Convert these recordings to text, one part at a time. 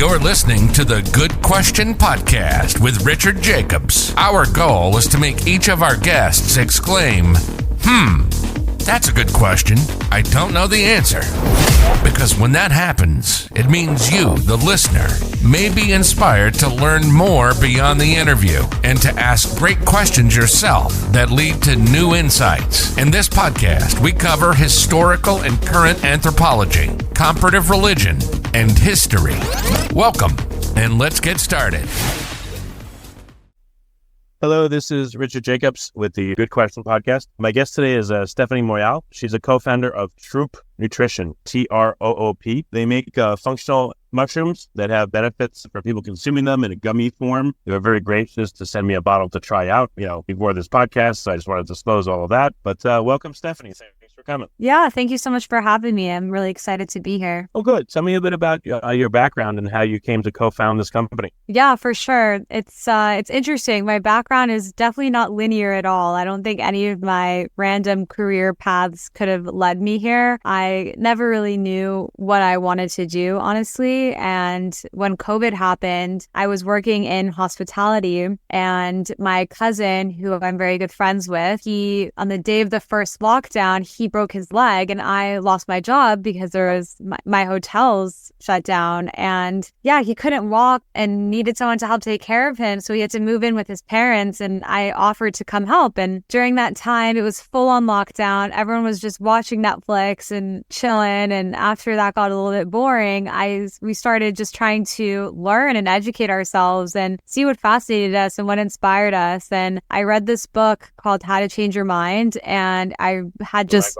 You're listening to the Good Question Podcast with Richard Jacobs. Our goal is to make each of our guests exclaim, that's a good question. I don't know the answer. Because when that happens, it means you, the listener, may be inspired to learn more beyond the interview and to ask great questions yourself that lead to new insights. In this podcast, we cover historical and current anthropology, comparative religion, and history. Welcome, and let's get started. Hello, this is Richard Jacobs with the Good Question Podcast. My guest today is Stephanie Moyal. She's a co-founder of Troop Nutrition, Troop. They make functional mushrooms that have benefits for people consuming them in a gummy form. They were very gracious to send me a bottle to try out, before this podcast. So I just wanted to disclose all of that. But welcome, Stephanie. Thanks for coming. Yeah, thank you so much for having me. I'm really excited to be here. Oh, good. Tell me a bit about your background and how you came to co-found this company. Yeah, for sure. It's interesting. My background is definitely not linear at all. I don't think any of my random career paths could have led me here. I never really knew what I wanted to do, honestly. And when COVID happened, I was working in hospitality, and my cousin, who I'm very good friends with, on the day of the first lockdown, he broke his leg and I lost my job because there was my hotels shut down. And yeah, he couldn't walk and needed someone to help take care of him. So he had to move in with his parents, and I offered to come help. And during that time, it was full on lockdown. Everyone was just watching Netflix and chilling. And after that got a little bit boring, we started just trying to learn and educate ourselves and see what fascinated us and what inspired us. And I read this book called How to Change Your Mind, and I had just...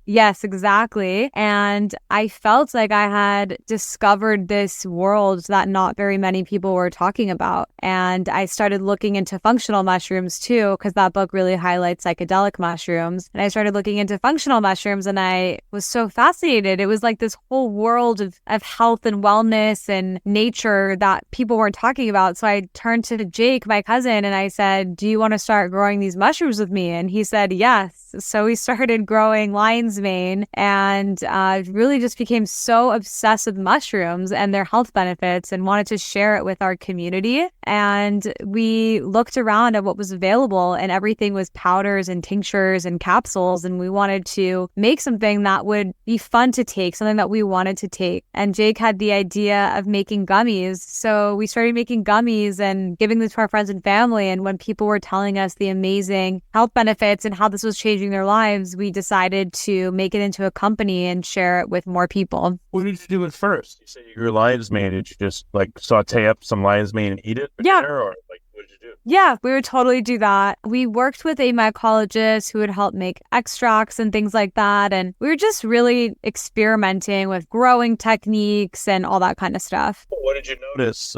Yes, exactly. And I felt like I had discovered this world that not very many people were talking about. And I started looking into functional mushrooms too, because that book really highlights psychedelic mushrooms. And I started looking into functional mushrooms, and I was so fascinated. It was like this whole world of health and wellness and nature that people weren't talking about. So I turned to Jake, my cousin, and I said, do you want to start growing these mushrooms with me? And he said, yes. So we started growing lion's mane, and really just became so obsessed with mushrooms and their health benefits and wanted to share it with our community. And we looked around at what was available, and everything was powders and tinctures and capsules. And we wanted to make something that would be fun to take, something that we wanted to take. And Jake had the idea of making gummies. So we started making gummies and giving them to our friends and family. And when people were telling us the amazing health benefits and how this was changing their lives, we decided to make it into a company and share it with more people. What did you do at first? You said you grew lion's mane. Did you just saute up some lion's mane and eat it for dinner, or what did you do? Yeah, we would totally do that. We worked with a mycologist who would help make extracts and things like that. And we were just really experimenting with growing techniques and all that kind of stuff. What did you notice?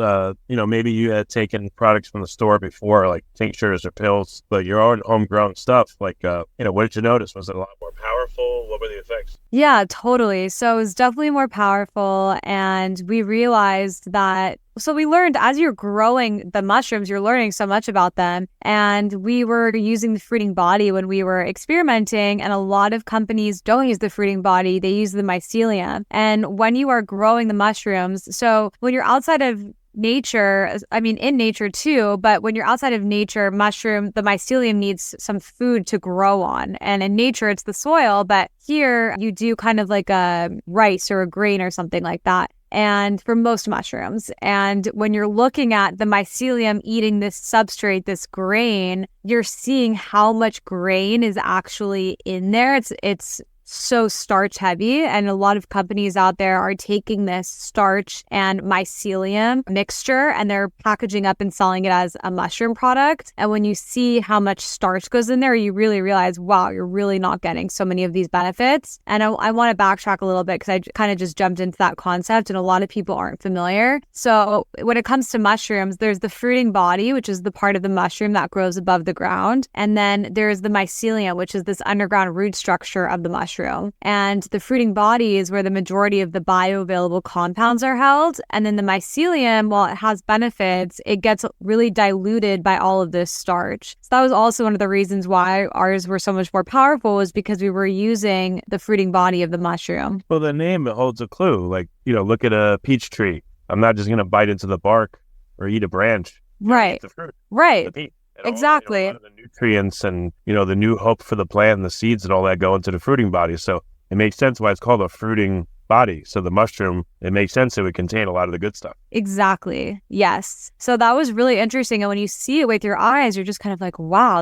Maybe you had taken products from the store before, like tinctures or pills, but your own homegrown stuff. What did you notice? Was it a lot more powerful? What were the effects? Yeah, totally. So it was definitely more powerful. And we realized that we learned as you're growing the mushrooms, you're learning so much about them. And we were using the fruiting body when we were experimenting. And a lot of companies don't use the fruiting body. They use the mycelium. And when you are growing the mushrooms, so when you're outside of nature, in nature too, but when you're outside of nature, the mycelium needs some food to grow on. And in nature, it's the soil. But here you do kind of like a rice or a grain or something like that. And for most mushrooms. And when you're looking at the mycelium eating this substrate, this grain, you're seeing how much grain is actually in there. It's so starch heavy, and a lot of companies out there are taking this starch and mycelium mixture and they're packaging up and selling it as a mushroom product. And when you see how much starch goes in there, you really realize, wow, you're really not getting so many of these benefits. And I want to backtrack a little bit because I kind of just jumped into that concept and a lot of people aren't familiar. So when it comes to mushrooms, there's the fruiting body, which is the part of the mushroom that grows above the ground. And then there's the mycelium, which is this underground root structure of the mushroom. And the fruiting body is where the majority of the bioavailable compounds are held. And then the mycelium, while it has benefits, it gets really diluted by all of this starch. So that was also one of the reasons why ours were so much more powerful, was because we were using the fruiting body of the mushroom. Well, the name holds a clue. Look at a peach tree. I'm not just going to bite into the bark or eat a branch. Right. Eat the fruit. Right. The meat. Exactly. A lot of the nutrients and, the new hope for the plant and the seeds and all that go into the fruiting body. So it makes sense why it's called a fruiting body. So the mushroom, it makes sense it would contain a lot of the good stuff. Exactly. Yes. So that was really interesting. And when you see it with your eyes, you're just kind of like, wow,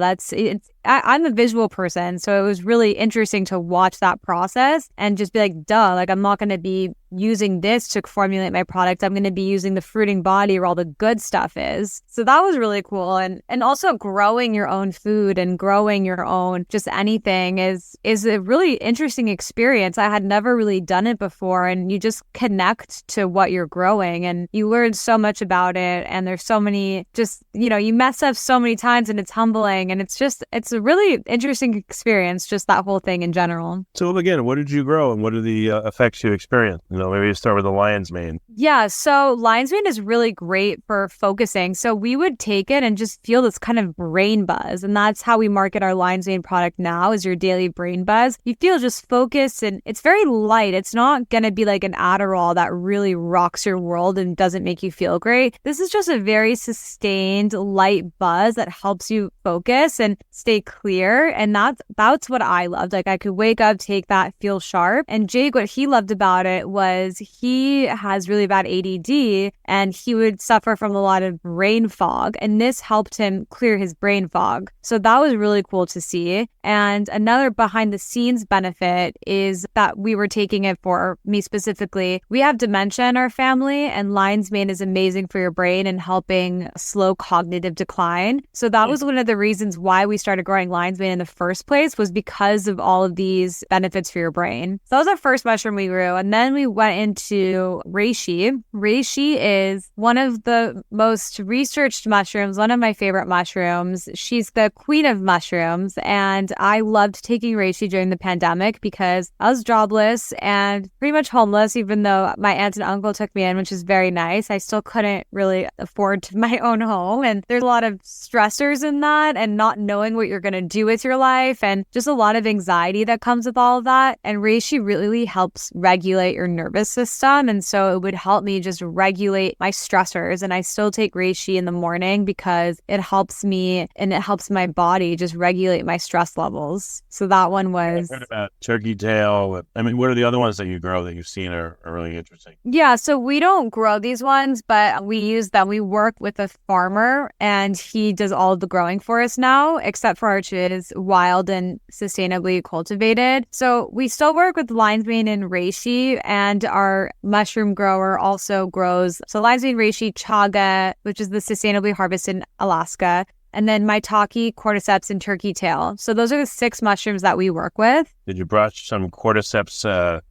I'm a visual person. So it was really interesting to watch that process and just be like, duh, like I'm not going to be using this to formulate my product. I'm going to be using the fruiting body where all the good stuff is. So that was really cool. And also growing your own food and growing your own just anything is a really interesting experience. I had never really done it before, and you just connect to what you're growing and you learn so much about it. And there's so many you mess up so many times and it's humbling, and it's a really interesting experience, just that whole thing in general. So again, what did you grow and what are the effects you experienced? Maybe you start with the lion's mane. Yeah, so lion's mane is really great for focusing. So we would take it and just feel this kind of brain buzz. And that's how we market our lion's mane product now, is your daily brain buzz. You feel just focused, and it's very light. It's not going to be like an Adderall that really rocks your world and doesn't make you feel great. This is just a very sustained light buzz that helps you focus and stay clear. And that's what I loved. Like I could wake up, take that, feel sharp. And Jake, what he loved about it was he has really bad ADD and he would suffer from a lot of brain fog, and this helped him clear his brain fog. So that was really cool to see. And another behind the scenes benefit is that we were taking it for me specifically. We have dementia in our family, and lion's mane is amazing for your brain and helping slow cognitive decline. So that was one of the reasons why we started growing lion's mane in the first place, was because of all of these benefits for your brain. So that was our first mushroom we grew. And then we went into reishi. Reishi is one of the most researched mushrooms, one of my favorite mushrooms. She's the queen of mushrooms, and I loved taking reishi during the pandemic because I was jobless and pretty much homeless, even though my aunt and uncle took me in, which is very nice. I still couldn't really afford my own home, and there's a lot of stressors in that, and not knowing what you're going to do with your life, and just a lot of anxiety that comes with all of that. And reishi really helps regulate your nervous system, and so it would help me just regulate my stressors. And I still take reishi in the morning because it helps me and it helps my body just regulate my stress levels. So that one was... I've heard about turkey tail. I mean, what are the other ones that you grow that you've seen are really interesting? Yeah, so we don't grow these ones, but we use them. We work with a farmer and he does all the growing for us now, except for which is wild and sustainably cultivated. So we still work with lion's mane and reishi, and our mushroom grower also grows lion's mane, reishi, chaga, which is the sustainably harvested in Alaska, and then maitake, cordyceps, and turkey tail. So those are the 6 mushrooms that we work with. Did you brush some cordyceps,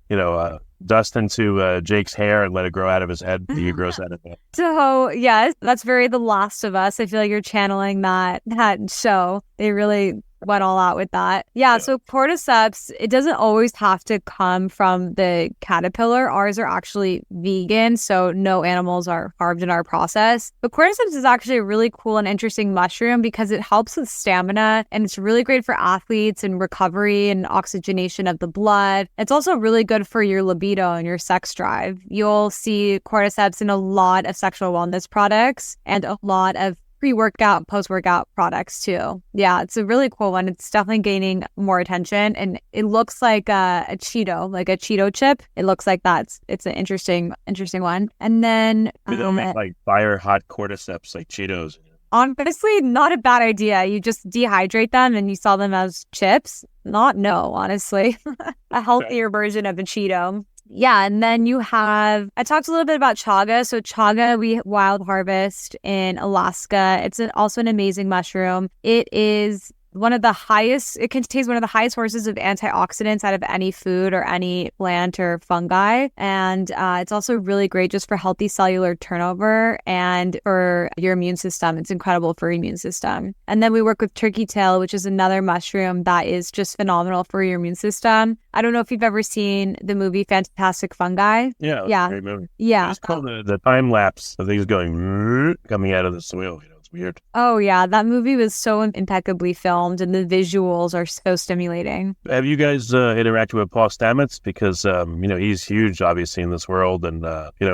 dust into Jake's hair and let it grow out of his head? Do you grow that in there? So yes, that's very The Last of Us. I feel like you're channeling that show. They really went all out with that. Yeah, so cordyceps, it doesn't always have to come from the caterpillar. Ours are actually vegan, so no animals are harmed in our process. But cordyceps is actually a really cool and interesting mushroom because it helps with stamina, and it's really great for athletes and recovery and oxygenation of the blood. It's also really good for your libido and your sex drive. You'll see cordyceps in a lot of sexual wellness products and a lot of pre-workout, post-workout products too. Yeah, it's a really cool one. It's definitely gaining more attention, and it looks like a Cheeto, like a Cheeto chip. It looks like that. It's an interesting one. And then they don't make like fire hot cordyceps like Cheetos. Honestly, not a bad idea. You just dehydrate them and you sell them as chips. Honestly. A healthier version of a Cheeto. Yeah, and then I talked a little bit about chaga. So chaga, we wild harvest in Alaska. It's also an amazing mushroom. It contains one of the highest sources of antioxidants out of any food or any plant or fungi. And it's also really great just for healthy cellular turnover and for your immune system. It's incredible for your immune system. And then we work with turkey tail, which is another mushroom that is just phenomenal for your immune system. I don't know if you've ever seen the movie Fantastic Fungi. Yeah. Yeah. A great movie. Yeah. It's called the time lapse of things coming out of the soil. weird. Oh, yeah. That movie was so impeccably filmed and the visuals are so stimulating. Have you guys interacted with Paul Stamets? Because, he's huge, obviously, in this world. And,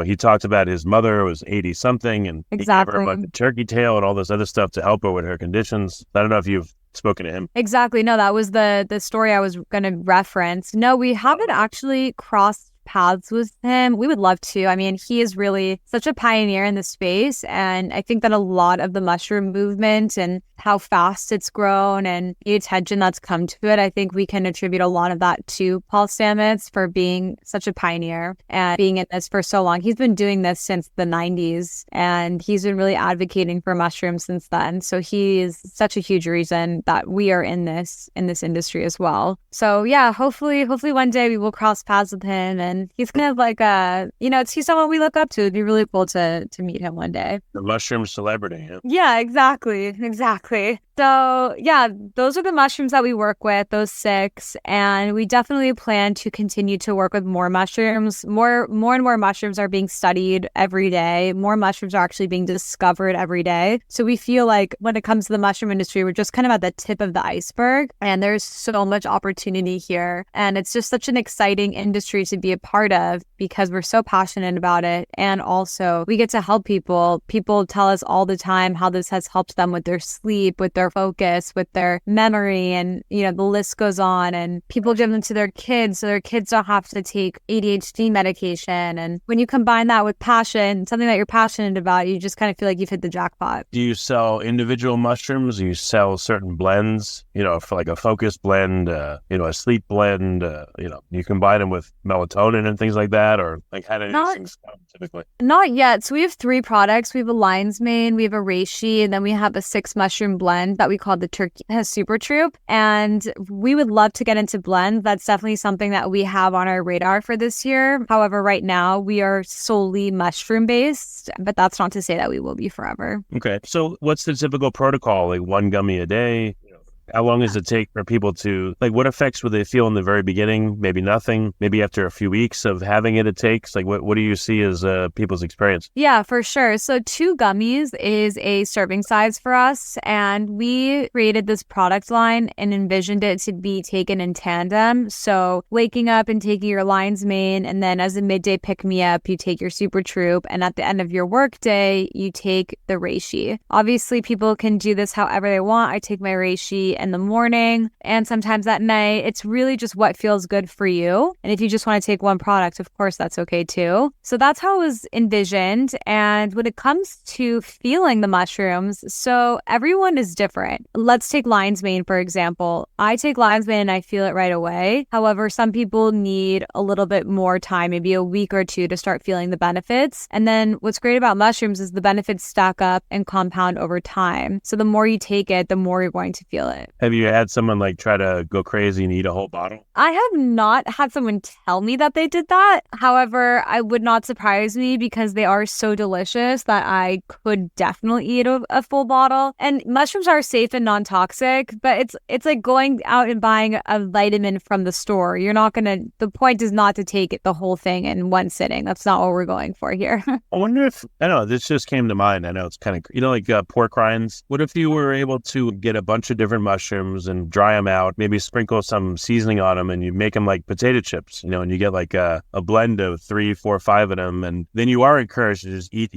he talked about his mother was 80-something and Exactly. he gave her a turkey tail and all this other stuff to help her with her conditions. I don't know if you've spoken to him. Exactly. No, that was the story I was going to reference. No, we haven't actually crossed paths with him. We would love to. I mean, he is really such a pioneer in the space. And I think that a lot of the mushroom movement and how fast it's grown and the attention that's come to it, I think we can attribute a lot of that to Paul Stamets for being such a pioneer and being in this for so long. He's been doing this since the 90s and he's been really advocating for mushrooms since then. So he is such a huge reason that we are in this industry as well. So yeah, hopefully one day we will cross paths with him, and he's kind of like he's someone we look up to. It'd be really cool to meet him one day. The mushroom celebrity. Yeah, exactly. So yeah, those are the mushrooms that we work with, those 6, and we definitely plan to continue to work with more mushrooms. More and more mushrooms are being studied every day. More mushrooms are actually being discovered every day. So we feel like when it comes to the mushroom industry, we're just kind of at the tip of the iceberg, and there's so much opportunity here. And it's just such an exciting industry to be a part of because we're so passionate about it. And also we get to help people. People tell us all the time how this has helped them with their sleep, with their focus, with their memory, and the list goes on. And people give them to their kids so their kids don't have to take ADHD medication. And when you combine that with passion, something that you're passionate about, you just kind of feel like you've hit the jackpot. Do you sell individual mushrooms? Do you sell certain blends, for like a focus blend, a sleep blend, you combine them with melatonin and things like that? Or like how do these things come typically? Not yet. So we have 3 products. We have a lion's mane, we have a reishi, and then we have a 6 mushroom blend that we call the Turkey Super Troop. And we would love to get into blends. That's definitely something that we have on our radar for this year. However, right now we are solely mushroom based, but that's not to say that we will be forever. Okay. So what's the typical protocol? Like 1 gummy a day? How long does it take for people to, what effects would they feel in the very beginning? Maybe nothing. Maybe after a few weeks of having it takes? What do you see as people's experience? Yeah, for sure. So 2 gummies is a serving size for us. And we created this product line and envisioned it to be taken in tandem. So waking up and taking your lion's mane, and then as a midday pick-me-up, you take your Super Troop. And at the end of your workday, you take the reishi. Obviously, people can do this however they want. I take my reishi in the morning and sometimes at night. It's really just what feels good for you. And if you just want to take one product, of course, that's okay too. So that's how it was envisioned. And when it comes to feeling the mushrooms, so everyone is different. Let's take lion's mane, for example. I take lion's mane and I feel it right away. However, some people need a little bit more time, maybe a week or 2 to start feeling the benefits. And then what's great about mushrooms is the benefits stack up and compound over time. So the more you take it, the more you're going to feel it. Have you had someone try to go crazy and eat a whole bottle? I have not had someone tell me that they did that. However, I would not surprise me because they are so delicious that I could definitely eat a full bottle. And mushrooms are safe and non-toxic, but it's like going out and buying a vitamin from the store. The point is not to take the whole thing in one sitting. That's not what we're going for here. I wonder if, I don't know, this just came to mind. I know it's kind of, pork rinds. What if you were able to get a bunch of different mushrooms and dry them out, maybe sprinkle some seasoning on them, and you make them like potato chips, and you get a blend of 3, 4, 5 of them, and then you are encouraged to just eat,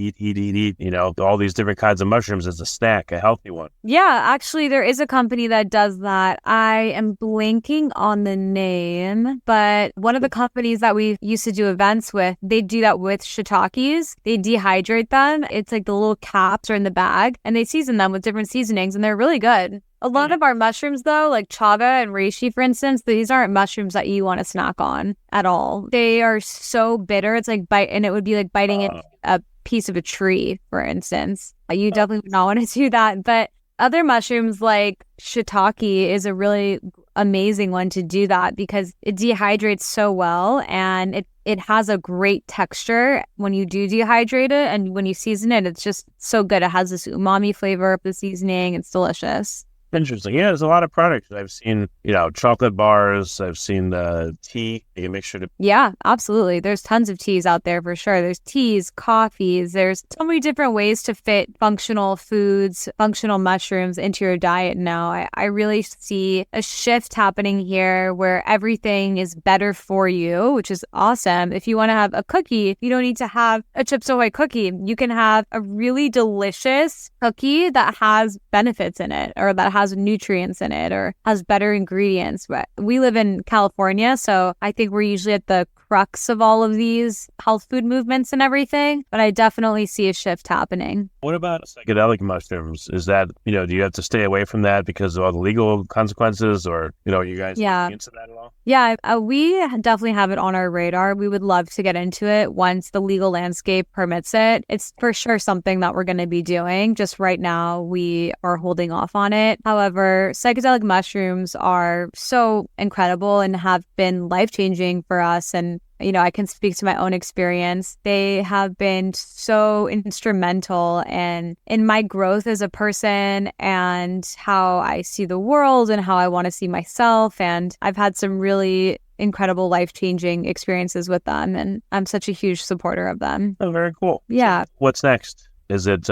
all these different kinds of mushrooms as a snack, a healthy one. Yeah, actually, there is a company that does that. I am blanking on the name, but one of the companies that we used to do events with, they do that with shiitakes. They dehydrate them. It's like the little caps are in the bag, and they season them with different seasonings, and they're really good. A lot of our mushrooms, though, like chaga and reishi, for instance, these aren't mushrooms that you want to snack on at all. They are so bitter. It's like and it would be like biting into a piece of a tree, for instance. You definitely would not want to do that. But other mushrooms like shiitake is a really amazing one to do that because it dehydrates so well, and it has a great texture when you do dehydrate it, and when you season it, it's just so good. It has this umami flavor of the seasoning. It's delicious. Interesting. Yeah, there's a lot of products. I've seen, chocolate bars. I've seen the tea. You can make sure to. Yeah, absolutely. There's tons of teas out there for sure. There's teas, coffees. There's so many different ways to fit functional foods, functional mushrooms into your diet now. I really see a shift happening here where everything is better for you, which is awesome. If you want to have a cookie, you don't need to have a Chips Ahoy cookie. You can have a really delicious cookie that has benefits in it, or that has nutrients in it, or has better ingredients. But we live in California, so I think we're usually at the crux of all of these health food movements and everything, but I definitely see a shift happening. What about psychedelic mushrooms? Is that, do you have to stay away from that because of all the legal consequences, or, you guys looking into that at all? Yeah, we definitely have it on our radar. We would love to get into it once the legal landscape permits it. It's for sure something that we're going to be doing. Just right now, we are holding off on it. However, psychedelic mushrooms are so incredible and have been life-changing for us. And I can speak to my own experience. They have been so instrumental in my growth as a person and how I see the world and how I want to see myself. And I've had some really incredible life-changing experiences with them, and I'm such a huge supporter of them. Oh, very cool. Yeah. So what's next? Is it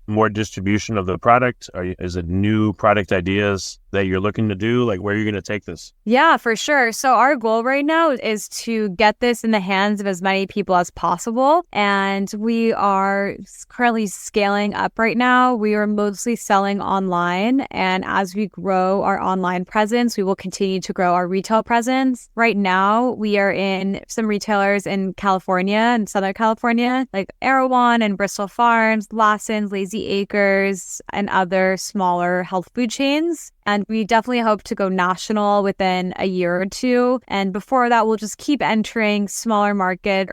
more distribution of the product? Is it new product ideas that you're looking to do? Like, where are you going to take this? Yeah, for sure. So our goal right now is to get this in the hands of as many people as possible. And we are currently scaling up right now. We are mostly selling online. And as we grow our online presence, we will continue to grow our retail presence. Right now, we are in some retailers in California and Southern California, like Erewhon and Bristol Farms, Lassen's, Lazy Acres, and other smaller health food chains. And we definitely hope to go national within a year or two. And before that, we'll just keep entering small markets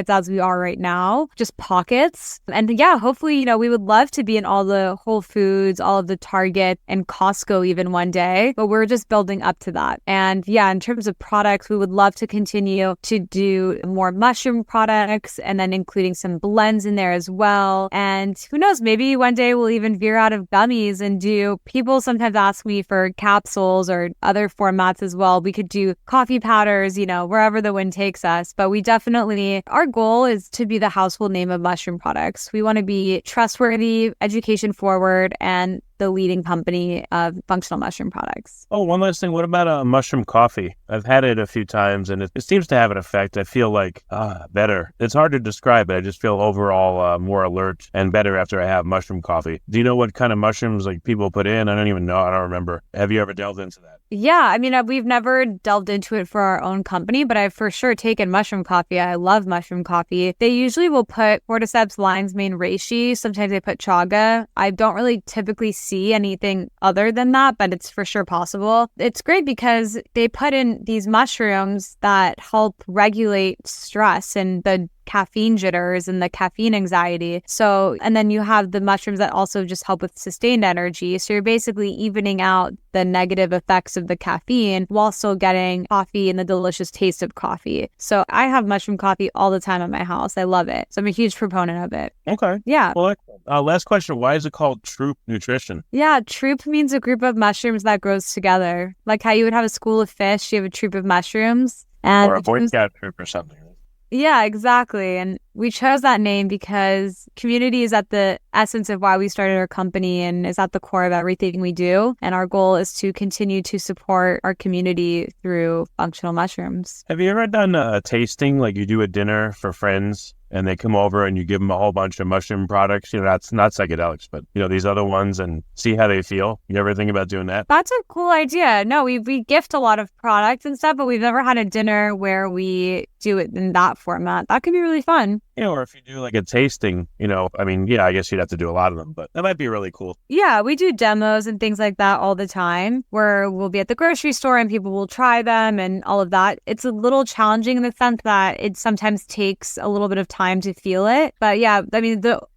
as we are right now, just pockets. And yeah, hopefully, we would love to be in all the Whole Foods, all of the Target and Costco even one day, but we're just building up to that. And yeah, in terms of products, we would love to continue to do more mushroom products and then including some blends in there as well. And who knows, maybe one day we'll even veer out of gummies and do people sometimes ask me for capsules or other formats as well. We could do coffee powders, wherever the wind takes us. But our goal is to be the household name of mushroom products. We want to be trustworthy, education forward, and the leading company of functional mushroom products. Oh, one last thing. What about mushroom coffee? I've had it a few times and it seems to have an effect. I feel like better. It's hard to describe, but I just feel overall more alert and better after I have mushroom coffee. Do you know what kind of mushrooms people put in? I don't even know. I don't remember. Have you ever delved into that? Yeah, we've never delved into it for our own company, but I've for sure taken mushroom coffee. I love mushroom coffee. They usually will put cordyceps, lion's mane, reishi. Sometimes they put chaga. I don't really typically see anything other than that, but it's for sure possible. It's great because they put in these mushrooms that help regulate stress and the caffeine jitters and the caffeine anxiety. So, and then you have the mushrooms that also just help with sustained energy. So you're basically evening out the negative effects of the caffeine while still getting coffee and the delicious taste of coffee. So I have mushroom coffee all the time at my house. I love it. So I'm a huge proponent of it. Okay. Yeah. Well, last question. Why is it called Troop Nutrition? Yeah. Troop means a group of mushrooms that grows together. Like how you would have a school of fish, you have a troop of mushrooms. Or a Boy Scout troop or something. Yeah, exactly. And we chose that name because community is at the essence of why we started our company and is at the core of everything we do. And our goal is to continue to support our community through functional mushrooms. Have you ever done a tasting, like you do a dinner for friends and they come over and you give them a whole bunch of mushroom products? That's not psychedelics, but these other ones, and see how they feel? You ever think about doing that? That's a cool idea. No, we gift a lot of products and stuff, but we've never had a dinner where we do it in that format. That could be really fun. Or if you do like a tasting, I guess you'd have to do a lot of them, but that might be really cool. Yeah, we do demos and things like that all the time where we'll be at the grocery store and people will try them and all of that. It's a little challenging in the sense that it sometimes takes a little bit of time to feel it. But yeah,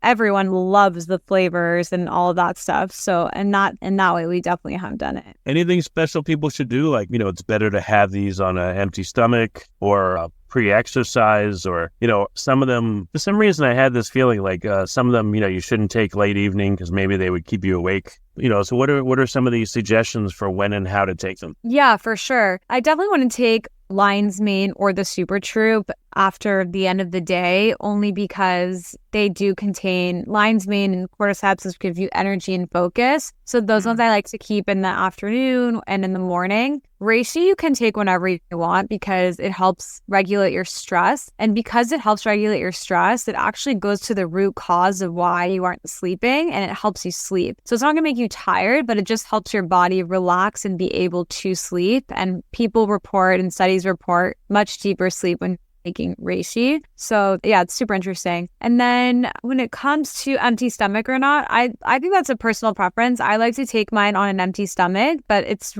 everyone loves the flavors and all of that stuff. So, in that way, we definitely have done it. Anything special people should do? Like, it's better to have these on an empty stomach or pre-exercise, or, some of them, for some reason I had this feeling like some of them, you shouldn't take late evening because maybe they would keep you awake. So what are some of these suggestions for when and how to take them? Yeah, for sure. I definitely want to take lion's mane or the super troop after the end of the day, only because they do contain lion's mane and cordyceps, which give you energy and focus. So those ones I like to keep in the afternoon and in the morning. Reishi you can take whenever you want because it helps regulate your stress. And because it helps regulate your stress, it actually goes to the root cause of why you aren't sleeping, and it helps you sleep. So it's not going to make you tired, but it just helps your body relax and be able to sleep. And people report and studies report much deeper sleep when taking reishi. So yeah, it's super interesting. And then when it comes to empty stomach or not, I think that's a personal preference. I like to take mine on an empty stomach, but it's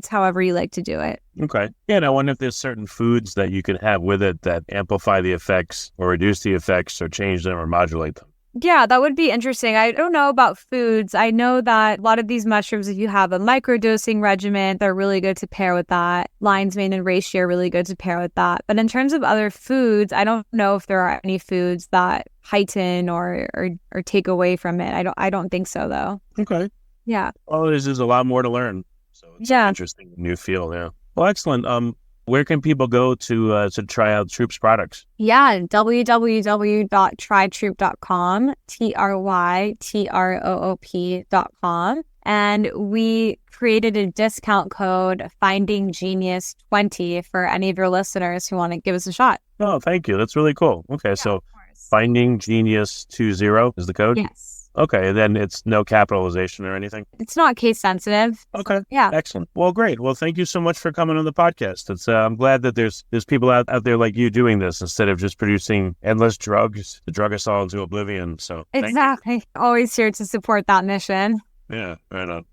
however you like to do it. Okay. Yeah, and I wonder if there's certain foods that you can have with it that amplify the effects or reduce the effects or change them or modulate them. Yeah, that would be interesting. I don't know about foods. I know that a lot of these mushrooms, if you have a microdosing regimen, they're really good to pair with that. Lion's mane and reishi are really good to pair with that. But in terms of other foods, I don't know if there are any foods that heighten or take away from it. I don't think so, though. Okay. Yeah. Well, there's a lot more to learn. So it's an interesting new field. Yeah. Well, excellent. Where can people go to try out Troop's products? Yeah, www.trytroop.com, TRYTROOP.com. And we created a discount code, FindingGenius20, for any of your listeners who want to give us a shot. Oh, thank you. That's really cool. Okay, so FindingGenius20 is the code? Yes. Okay, then it's no capitalization or anything? It's not case sensitive. Okay. Yeah. Excellent. Well, great. Well, thank you so much for coming on the podcast. It's I'm glad that there's people out there like you doing this instead of just producing endless drugs to drug us all into oblivion. So exactly. Always here to support that mission. Yeah, right on.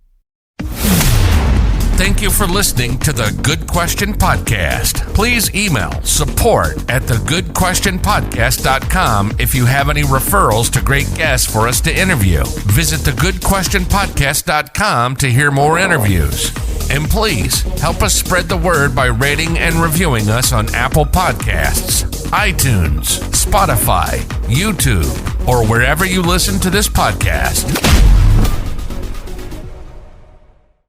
Thank you for listening to the Good Question Podcast. Please email support@thegoodquestionpodcast.com if you have any referrals to great guests for us to interview. Visit thegoodquestionpodcast.com to hear more interviews. And please help us spread the word by rating and reviewing us on Apple Podcasts, iTunes, Spotify, YouTube, or wherever you listen to this podcast.